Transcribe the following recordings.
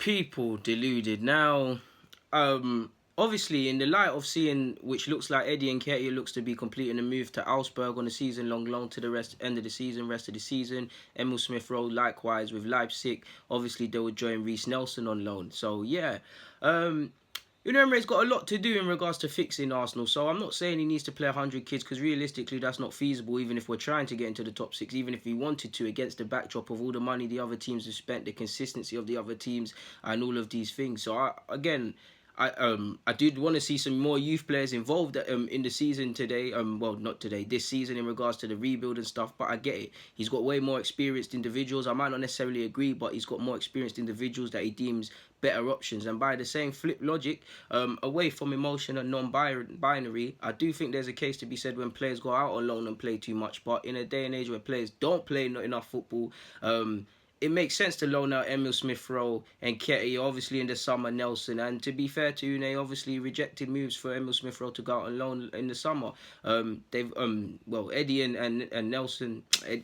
People deluded. Now, obviously, in the light of seeing, which looks like Eddie and Nketiah looks to be completing a move to Augsburg on a season-long loan to the rest of the season. Emil Smith Rowe likewise with Leipzig. Obviously, they would join Reiss Nelson on loan. So yeah, Unai Emery's got a lot to do in regards to fixing Arsenal, so I'm not saying he needs to play 100 kids because realistically that's not feasible even if we're trying to get into the top 6, even if he wanted to against the backdrop of all the money the other teams have spent, the consistency of the other teams and all of these things. So I did want to see some more youth players involved in the season today. Well, not today, this season in regards to the rebuild and stuff. But I get it. He's got way more experienced individuals. I might not necessarily agree, but he's got more experienced individuals that he deems better options. And by the same flip logic, away from emotion and non-binary, I do think there's a case to be said when players go out on loan and play too much. But in a day and age where players don't play not enough football, it makes sense to loan out Emil Smith Rowe and Nketiah, obviously in the summer Nelson. And to be fair to Unai, obviously rejected moves for Emil Smith Rowe to go out on loan in the summer. Eddie and Nelson,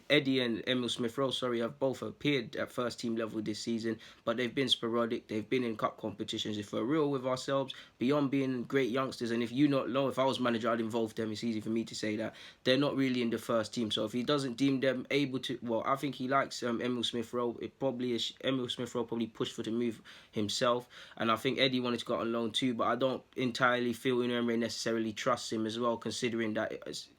Eddie and Emil Smith Rowe, have both appeared at first team level this season, but they've been sporadic. They've been in cup competitions. If we're real with ourselves, beyond being great youngsters, and if you not know, if I was manager, I'd involve them. It's easy for me to say that they're not really in the first team. So if he doesn't deem them able to, well, I think he likes Emil Smith Rowe. It probably is Emil Smith Rowe probably pushed for the move himself, and I think Eddie wanted to go on loan too. But I don't entirely feel Unai Emery necessarily trusts him as well, considering that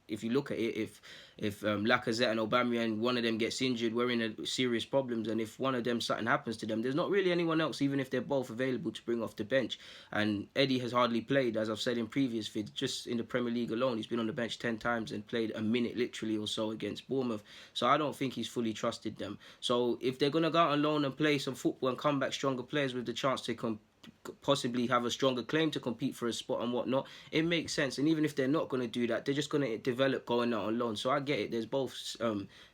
if you look at it, if Lacazette and Aubameyang, one of them gets injured, we're in a serious problems. And if one of them, something happens to them, there's not really anyone else, even if they're both available, to bring off the bench. And Eddie has hardly played, as I've said in previous vids, just in the Premier League alone. He's been on the bench 10 times and played a minute literally or so against Bournemouth. So I don't think he's fully trusted them. So if they're going to go out on loan and play some football and come back stronger players with the chance to possibly have a stronger claim to compete for a spot and whatnot, it makes sense. And even if they're not going to do that, they're just going to develop going out on loan. So I get it. There's both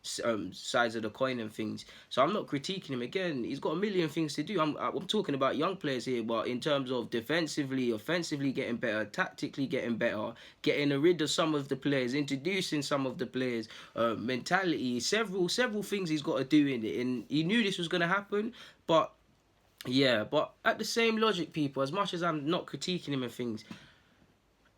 sides of the coin and things. So I'm not critiquing him. Again, he's got a million things to do. I'm talking about young players here, but in terms of defensively, offensively getting better, tactically getting better, getting rid of some of the players, introducing some of the players, mentality, several things he's got to do in it. And he knew this was going to happen, but yeah, but at the same logic, people, as much as I'm not critiquing him and things,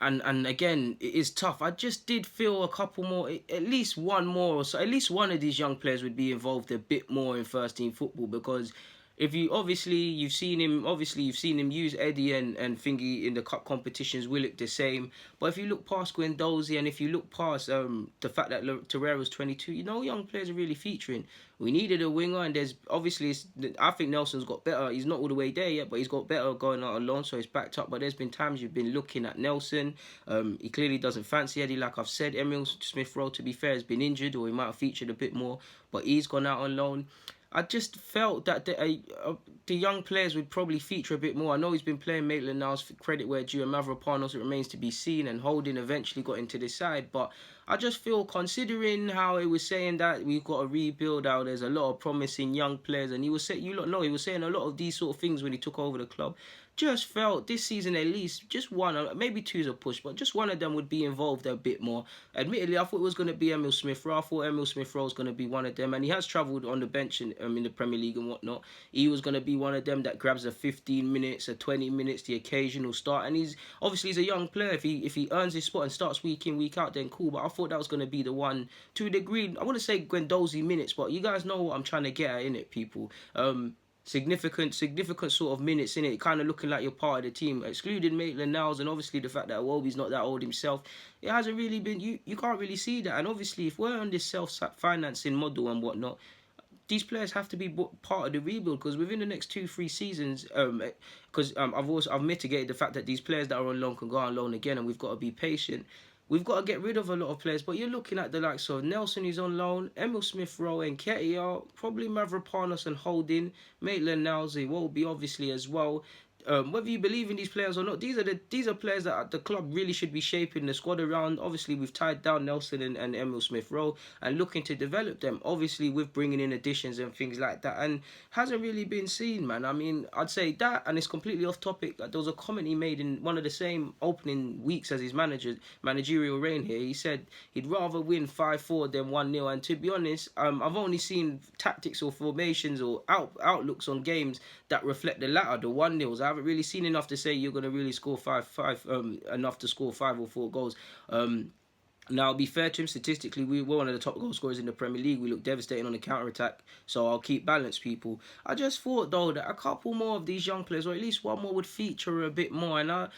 and again, it is tough. I just did feel a couple more, at least one more, so at least one of these young players would be involved a bit more in first team football, because if you you've seen him use Eddie and Thingy in the cup competitions. Willock the same, but if you look past Guendouzi and if you look past the fact that Torreira's 22, young players are really featuring. We needed a winger, and there's obviously, I think Nelson's got better. He's not all the way there yet, but he's got better going out alone, so he's backed up. But there's been times you've been looking at Nelson. He clearly doesn't fancy Eddie, like I've said. Emil Smith Rowe, to be fair, has been injured, or he might have featured a bit more, but he's gone out on loan. I just felt that the young players would probably feature a bit more. I know he's been playing Maitland-Niles, for credit where due, and Mavropanos, it remains to be seen, and Holding eventually got into this side. But I just feel, considering how it was saying that we've got to rebuild, how there's a lot of promising young players, and he was saying a lot of these sort of things when he took over the club. Just felt this season at least, just one, maybe two's a push, but just one of them would be involved a bit more. Admittedly, I thought it was going to be Emil Smith Rowe. I thought Emil Smith Rowe was going to be one of them, and he has travelled on the bench in the Premier League and whatnot. He was going to be one of them that grabs a 15 minutes, a 20 minutes, the occasional start, and he's a young player. If he earns his spot and starts week in, week out, then cool, but I thought that was going to be the one, to a degree. I wouldn't say Guendouzi minutes, but you guys know what I'm trying to get at, innit, people? Significant sort of minutes in it, kind of looking like you're part of the team, excluding Maitland-Niles, and obviously the fact that Iwobi's not that old himself. It hasn't really been, you can't really see that. And obviously, if we're on this self-financing model and whatnot, these players have to be part of the rebuild, because within the next 2-3 seasons, I've mitigated the fact that these players that are on loan can go on loan again, and we've got to be patient. We've got to get rid of a lot of players, but you're looking at the likes of Nelson, who's on loan, Emil Smith Rowe and Nketiah, probably Mavropanos and Holding, Maitland-Niles will be obviously as well. whether you believe in these players or not, these are players that the club really should be shaping the squad around. Obviously, we've tied down Nelson and Emil Smith Rowe and looking to develop them. Obviously, with bringing in additions and things like that, and hasn't really been seen, man. I mean, I'd say that, and it's completely off topic. There was a comment he made in one of the same opening weeks as his managerial reign here. He said he'd rather win 5-4 than 1-0. And to be honest, I've only seen tactics or formations or outlooks on games that reflect the latter, the 1-0s. I haven't really seen enough to say you're going to really score 5-5, enough to score 5 or 4 goals. Now, be fair to him, statistically, we're one of the top goal scorers in the Premier League. We look devastating on the counter-attack, so I'll keep balance, people. I just thought, though, that a couple more of these young players, or at least one more, would feature a bit more. And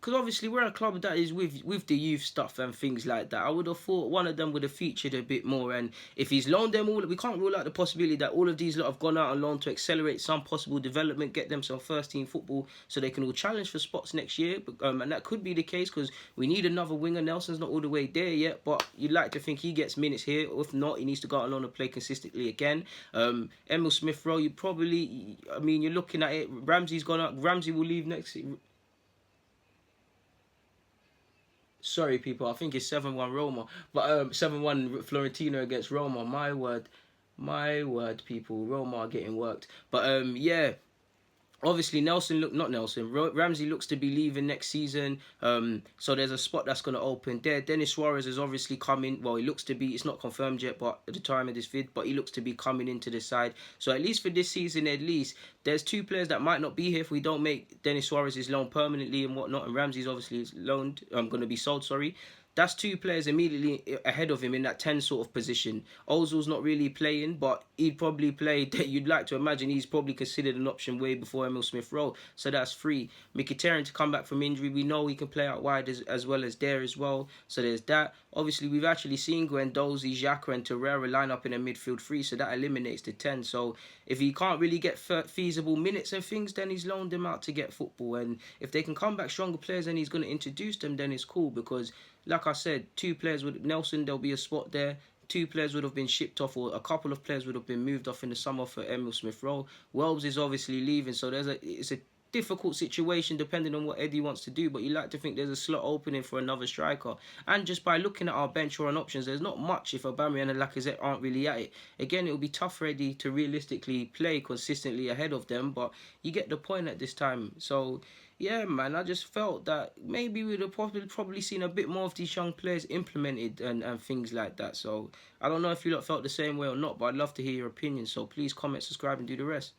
because obviously we're a club that is with the youth stuff and things like that. I would have thought one of them would have featured a bit more. And if he's loaned them all, we can't rule out the possibility that all of these lot have gone out on loan to accelerate some possible development, get them some first-team football so they can all challenge for spots next year. And that could be the case because we need another winger. Nelson's not all the way there yet, but you'd like to think he gets minutes here. If not, he needs to go out on loan and play consistently again. Emil Smith Rowe, you're looking at it. Ramsey's gone up. Ramsey will leave next. Sorry, people. I think it's 7-1 Roma, but 7-1 Florentino against Roma. My word, people. Roma are getting worked. But yeah. Obviously, Ramsey looks to be leaving next season. So there's a spot that's going to open there. Dennis Suarez is obviously coming. Well, he looks to be. It's not confirmed yet, but at the time of this vid, but he looks to be coming into the side. So at least for this season, there's 2 players that might not be here if we don't make Dennis Suarez's loan permanently and whatnot. And Ramsey's obviously is loaned. Going to be sold. Sorry. That's 2 players immediately ahead of him in that 10 sort of position. Ozil's not really playing, but he'd probably play. You'd like to imagine he's probably considered an option way before Emil Smith Rowe. So that's 3. Mkhitaryan to come back from injury. We know he can play out wide as well as there as well. So there's that. Obviously, we've actually seen Guendouzi, Xhaka and Torreira line up in a midfield 3, so that eliminates the 10. So if he can't really get feasible minutes and things, then he's loaned them out to get football. And if they can come back stronger players and he's going to introduce them, then it's cool because, like I said, 2 players with Nelson, there'll be a spot there. 2 players would have been shipped off, or a couple of players would have been moved off in the summer for Emil Smith Rowe. Welbs is obviously leaving, so it's a difficult situation depending on what Eddie wants to do, but you like to think there's a slot opening for another striker. And just by looking at our bench or on options, there's not much if Aubameyang and Lacazette aren't really at it. Again, it will be tough for Eddie to realistically play consistently ahead of them, but you get the point at this time. So yeah, man, I just felt that maybe we'd have probably seen a bit more of these young players implemented and things like that. So I don't know if you lot felt the same way or not, but I'd love to hear your opinion. So please comment, subscribe and do the rest.